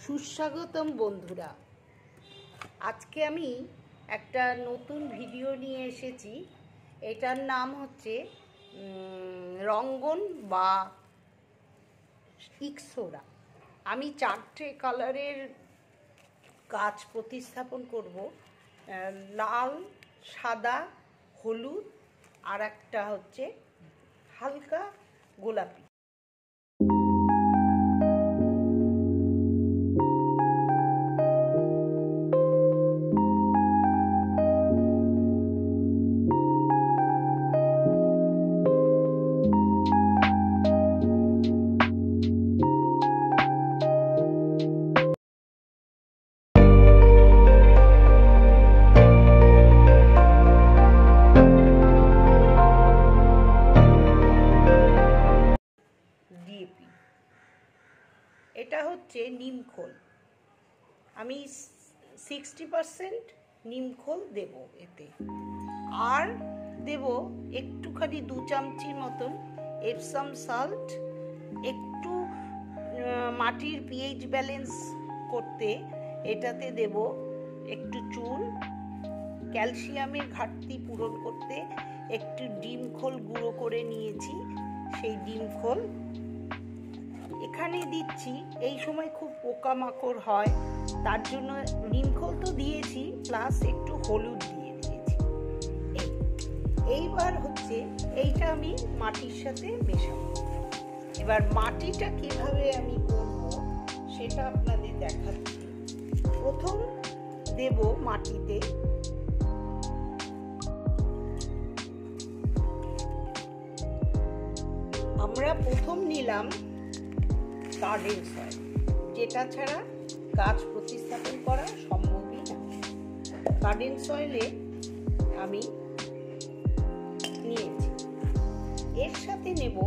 সুস্বাগতম বন্ধুরা, আজকে আমি একটা নতুন ভিডিও নিয়ে এসেছি। এটার নাম হচ্ছে রঙ্গন বা ইক্সোরা। আমি 4টে কালারের গাছ প্রতিস্থাপন করব, লাল, সাদা, হলুদ আর একটা হচ্ছে হালকা গোলাপি। এটা হচ্ছে নিমখোল। আমি 60% নিমখোল দেব এতে, আর দেব একটুখানি 2 চামচি মতন এপসাম সল্ট। একটু মাটির পিএইচ ব্যালেন্স করতে এটাতে দেব একটু চুন। ক্যালসিয়ামের ঘাটতি পূরণ করতে একটু ডিমখোল গুঁড়ো করে নিয়েছি, সেই ডিমখোল এখানে দিচ্ছি। এই সময় খুব পোকামাকড় হয়, তার জন্য নিমখোল তো দিয়েছি, প্লাস একটু হলুদ দিয়ে দিয়েছি। এইবার হচ্ছে এইটা আমি মাটির সাথে মেশাবো। এবার মাটিটা কিভাবে আমি করব সেটা আপনাদের দেখাচ্ছি। প্রথম দেব মাটিতে আমরা প্রথম নিলাম গার্ডেন সয়েল, যেটা ছাড়া গাছ প্রতিস্থাপন করা সম্ভবই না। গার্ডেন সয়েলে আমি নিয়েছি। এর সাথে নেব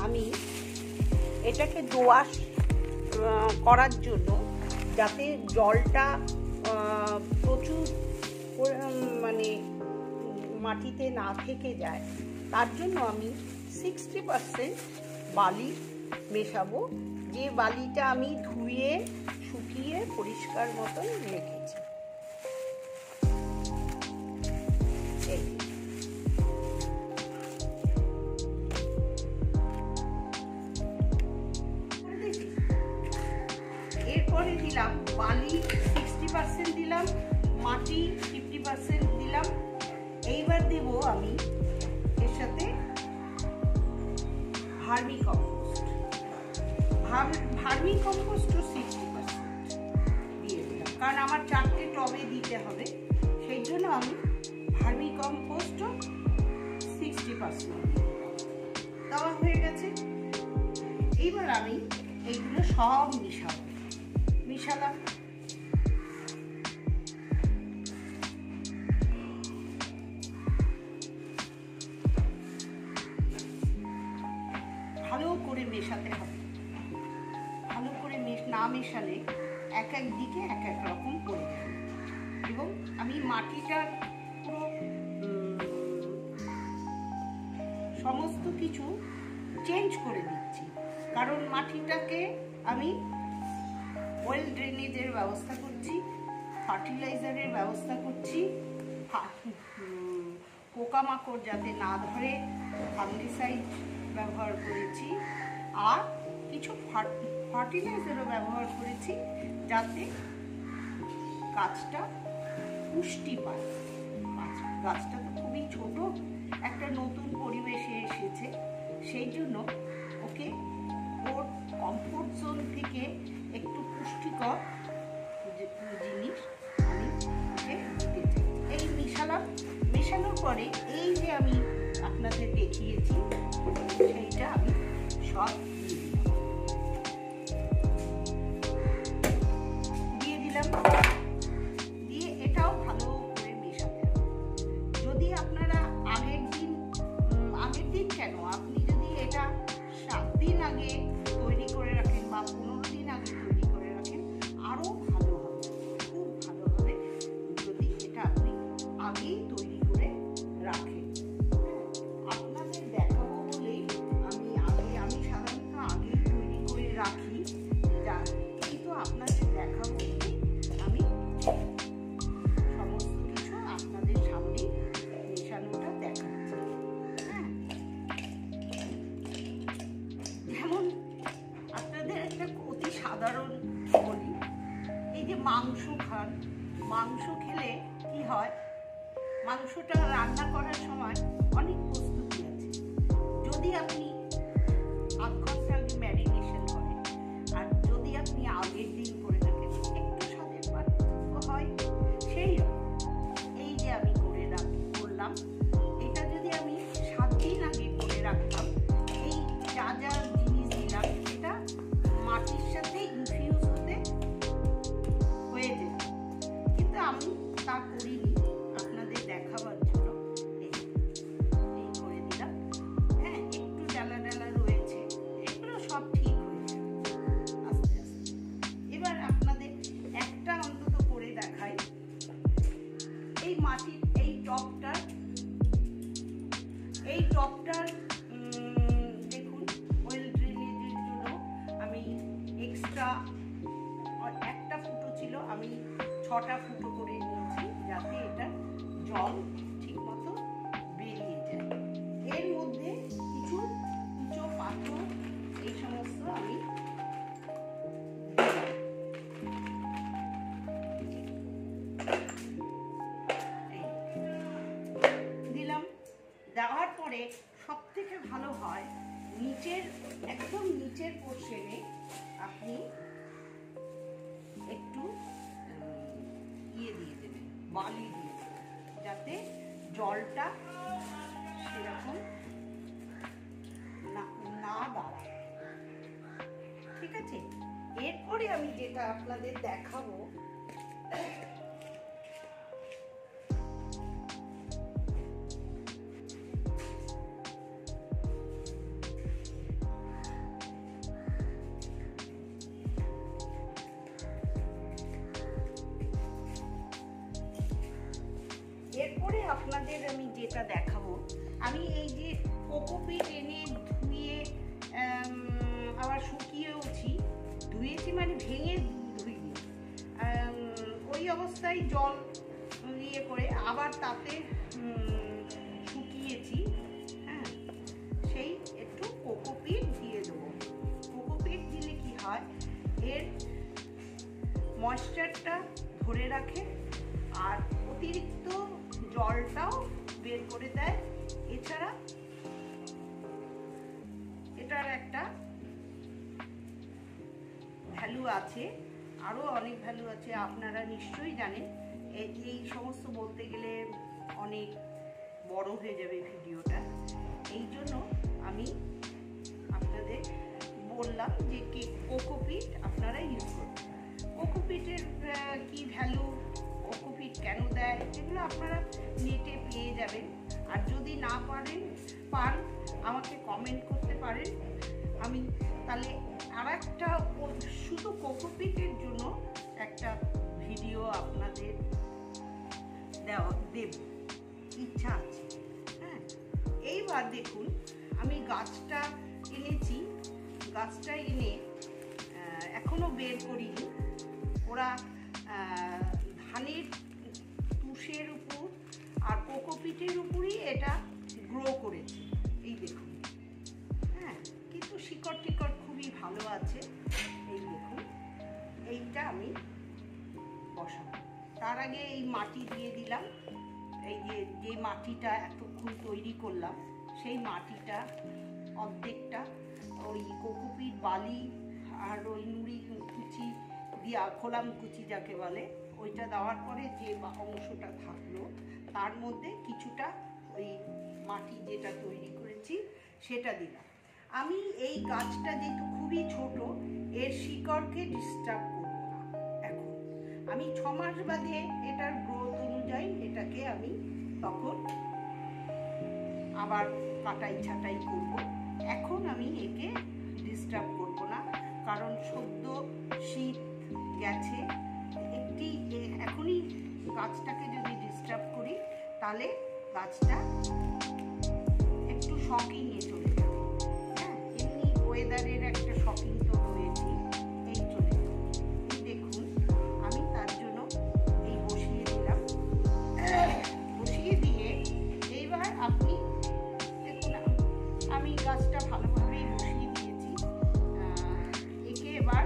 আমি এটাকে দোআঁশ করার জন্য, যাতে জলটা প্রচুর মানে মাটিতে না থেকে যায়, তার জন্য আমি 60% বালি মেশাবো। যে বালিটা আমি ধুয়ে শুকিয়ে পরিষ্কার মতন রেখেছি। এরপরে দিলাম বালি 60% দিলাম, মাটি 50% দিলাম। এইবার দেব আমি এর সাথে ভার্মি কম্পোস্ট। ভার্মি কম্পোস্টও 60% দিয়ে দিলাম, কারণ আমার 4টে টবে দিতে হবে, সেই জন্য আমি ভার্মি কম্পোস্টও 60% দেওয়া হয়ে গেছে। এইবার আমি এইগুলো সব মিশালাম। ভালো করে মেশাতে হবে। ভালো করে না মেশালে এক এক দিকে এক এক রকম করে যাবে। এবং আমি মাটিটা পুরো সমস্ত কিছু চেঞ্জ করে দিচ্ছি, কারণ মাটিটাকে আমি ওয়েল ড্রেনেজের ব্যবস্থা করছি, ফার্টিলাইজারের ব্যবস্থা করছি, পোকামাকড় যাতে না ধরে ফাঙ্গিসাইড ব্যবহার করেছি, আর কিছু ফার্টিলাইজারও ব্যবহার করেছি, যাতে গাছটা পুষ্টি পায়। গাছটা তো খুবই ছোট, একটা নতুন পরিবেশে এসেছে, সেই জন্য ওকে ওর কমফোর্ট জোন থেকে একটু পুষ্টিকর জিনিস আমি ওকে দিতে চাই। এই মেশানোর পরে এই যে আমি আপনাদের দেখিয়েছি সেইটা আমি সব দিয়ে দিলাম। দিয়ে এটাও ভালো করে মেশাতে হবে। যদি আপনারা আগের দিন কেন, আপনি যদি এটা 7 দিন আগে তৈরি করে রাখেন বা 15 দিন আগে তৈরি করে রাখেন, আরো ভালো হবে, খুব ভালো হবে যদি এটা আপনি আগেই তৈরি করে রাখেন। সাধারণ বলি, এই যে মাংস খান, মাংস খেলে কি হয়, মাংসটা রান্না করার সময় অনেক প্রস্তুতি আছে। যদি আপনি আধ ঘন্টা আগে ম্যারিনেশন করেন আর যদি আপনি আগের দিন করে রাখেন, একটু স্বাদের পার্থক্য হয়। সেই রকম এই যে আমি করলাম, এটা যদি আমি 7 দিন আগে করে রাখতাম, এই যা যা জিনিস দিলাম এটা মাটির সাথে ইনফিউজ হতে হয়ে যেত, কিন্তু আমি তা করিনি আপনাদের দেখাবার জন্য। এই করে দিলাম। হ্যাঁ, একটু ডালা ডালা রয়েছে, এগুলো সব ঠিক হয়ে যাবে আস্তে আস্তে। এবার আপনাদের একটা অন্তত করে দেখাই। এই মাটির এই টপটার দেখুন, ওয়েল ড্রেনেজের জন্য আমি এক্সট্রা একটা ফুটো ছিল, আমি 6টা ফুটো করে নিয়েছি, যাতে এটা জল ঠিক মতো বেরিয়ে যায়। এর মধ্যে কিছু কুচো পাথর এই সমস্ত আমি দিলাম। দেওয়ার পরে সব থেকে ভালো হয় একদম নিচের পোর্শনে আপনি একটু দিয়ে দেবেন, বালি দিয়ে দেবেন, যাতে জলটা সেরকম না দাঁড়ায়। ঠিক আছে, এরপরে আমি যেটা আপনাদের দেখাবো, আমি এই যে কোকোপিট এনে ধুয়ে আবার শুকিয়েওছি, ধুয়েছি মানে ভেঙে ধুইনি, ওই অবস্থায় জল ইয়ে করে আবার তাতে শুকিয়েছি। হ্যাঁ, সেই একটু কোকোপিট দিয়ে দেবো। কোকোপিট দিলে কি হয়, এর ময়েশ্চারটা ধরে রাখে আর অতিরিক্ত জলটাও বের করে দেয়। এছাড়া এটার একটা ভ্যালু আছে, আরো অনেক ভ্যালু আছে, আপনারা নিশ্চয়ই জানেন। এই সমস্ত বলতে গেলে অনেক বড় হয়ে যাবে ভিডিওটা, এই জন্য আমি আপনাদের বললাম যে কোকোপিট আপনারা ইউজ করবেন। কোকোপিটের কি ভ্যালু, কোকোপিট কেন দেয়, এগুলো আপনারা নেটে পেয়ে যাবেন। আর যদি না পান আমাকে কমেন্ট করতে পারেন, আমি তাহলে আর একটা শুধু কোকোপিটের জন্য একটা ভিডিও আপনাদের দেব, ইচ্ছা আছে। হ্যাঁ, এইবার দেখুন আমি গাছটা এনেছি, গাছটা এনে এখনো বের করিনি। ওরা ধানের তুষের উপর আর কোকোপিটের উপরই এটা গ্রো করেছে, এই দেখুন। হ্যাঁ, কিন্তু শিকড় টিকড় খুবই ভালো আছে। এই দেখুন, এইটা আমি বসাবো। তার আগে এই মাটি দিয়ে দিলাম। এই যে মাটিটা এতক্ষণ তৈরি করলাম, সেই মাটিটা অর্ধেকটা ওই কোকোপিট বালি আর ওই নুড়ি কুচি দিয়া, খোলাম কুচি যাকে বলে, ওইটা দেওয়ার পরে যে অংশটা থাকলো তার মধ্যে কিছুটা ওই মাটি যেটা তৈরি করেছি সেটা দিলাম। আমি এই গাছটা যেহেতু খুবই ছোট, এর শিকড়কে ডিস্টার্ব করবো না। এখন আমি 6 মাস বাদে এটার গ্রোথ অনুযায়ী এটাকে আমি তখন আবার কাটাই ছাটাই করব। এখন আমি একে ডিস্টার্ব করব না, কারণ সদ্য শীত গেছে। এখনই গাছটাকে যদি ডিস্টার্ব করি তাহলে গাছটা একটু শকিংয়ে চলে যাবে। হ্যাঁ, এমনি ওয়েদারের একটা শকিং তো রয়েছে, এই চলে যাবে। দেখুন আমি তার জন্য এই বসিয়ে দিলাম। বসিয়ে দিয়ে এইবার আপনি দেখুন আমি গাছটা ভালোভাবেই বসিয়ে দিয়েছি। একে এবার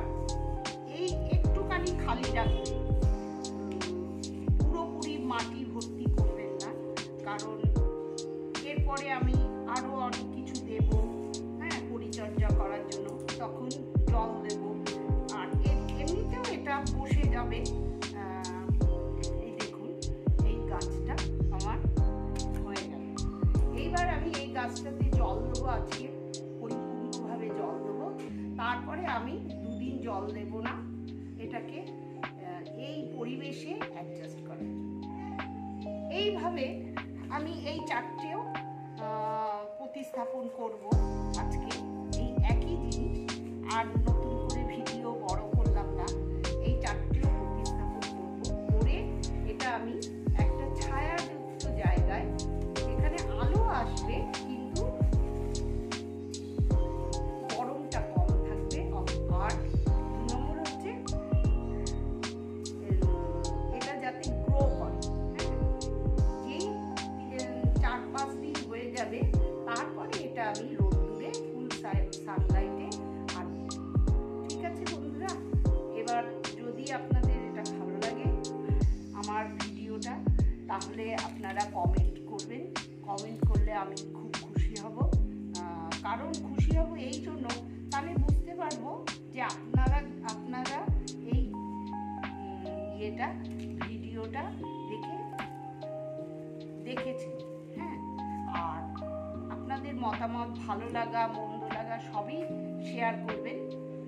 হবে। এই দেখুন, এই গাছটা আমার হয়ে গেল। এইবার আমি এই গাছটাতে জল দেবো, আজকে পরিপূর্ণভাবে জল দেবো। তারপরে আমি 2 দিন জল দেব না, এটাকে এই পরিবেশে অ্যাডজাস্ট করার জন্য। এইভাবে আমি এই 4টেও প্রতিস্থাপন করব আজকে, এই একই জিনিস। আর নতুন করে ভিডিও বড় করলাম না, এই 4টেও প্রতিস্থাপন করব করে এটা আমি একটা ছায়াযুক্ত জায়গায়, এখানে আলো আসবে কিন্তু গরমটা কম থাকবে। আর 2 নম্বর হচ্ছে এটা যাতে গ্রো করে। যেই 4-5 দিন হয়ে যাবে তারপরে এটা আমি রোদ্দুরে ফুল সানলাইটে আনবো। ঠিক আছে বন্ধুরা, এবার যদি আপনাদের এটা ভালো লাগে আমার ভিডিওটা, তাহলে আপনারা কমেন্ট করবেন। কমেন্ট করলে আমি খুব খুশি হব। কারণ খুশি হব এই জন্য, তাহলে বুঝতে পারবো যে আপনারা এই ভিডিওটা দেখেছেন। হ্যাঁ, আর আপনাদের মতামত, ভালো লাগা মন্দ লাগা সবই শেয়ার করবেন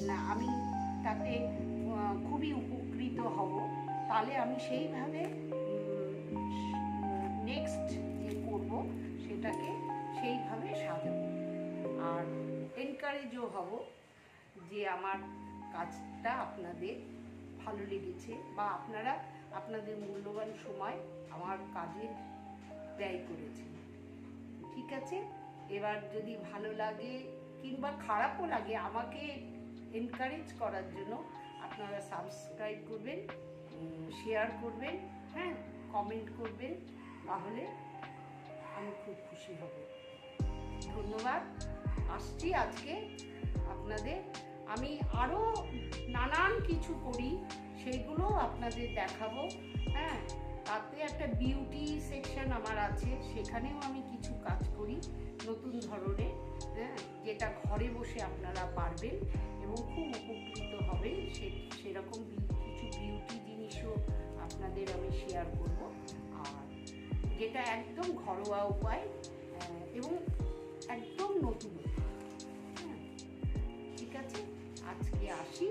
না, আমি তাতে খুবই উপকৃত হব। তাহলে আমি সেইভাবে নেক্সট যে করব সেটাকে সেইভাবে সাজাবো, আর এনকারেজও হব যে আমার কাজটা আপনাদের ভালো লেগেছে বা আপনারা আপনাদের মূল্যবান সময় আমার কাজে ব্যয় করেছেন। ঠিক আছে, এবার যদি ভালো লাগে কিংবা খারাপও লাগে, আমাকে এনকারেজ করার জন্য আপনারা সাবস্ক্রাইব করবেন, শেয়ার করবেন, হ্যাঁ, কমেন্ট করবেন, তাহলে আমি খুব খুশি হব। ধন্যবাদ। আসছি আজকে আপনাদের, আমি আরও নানান কিছু করি, সেইগুলো আপনাদের দেখাবো। হ্যাঁ, তাতে একটা বিউটি সেকশন আমার আছে, সেখানেও আমি কিছু কাজ করি নতুন ধরনের, হ্যাঁ, যেটা ঘরে বসে আপনারা পারবেন এবং খুব উপকৃত হবেন। সেরকম কিছু বিউটি জিনিসও আপনাদের আমি শেয়ার করব, আর যেটা একদম ঘরোয়া উপায় এবং একদম নতুন। হ্যাঁ, ঠিক আছে, আজকে আসি।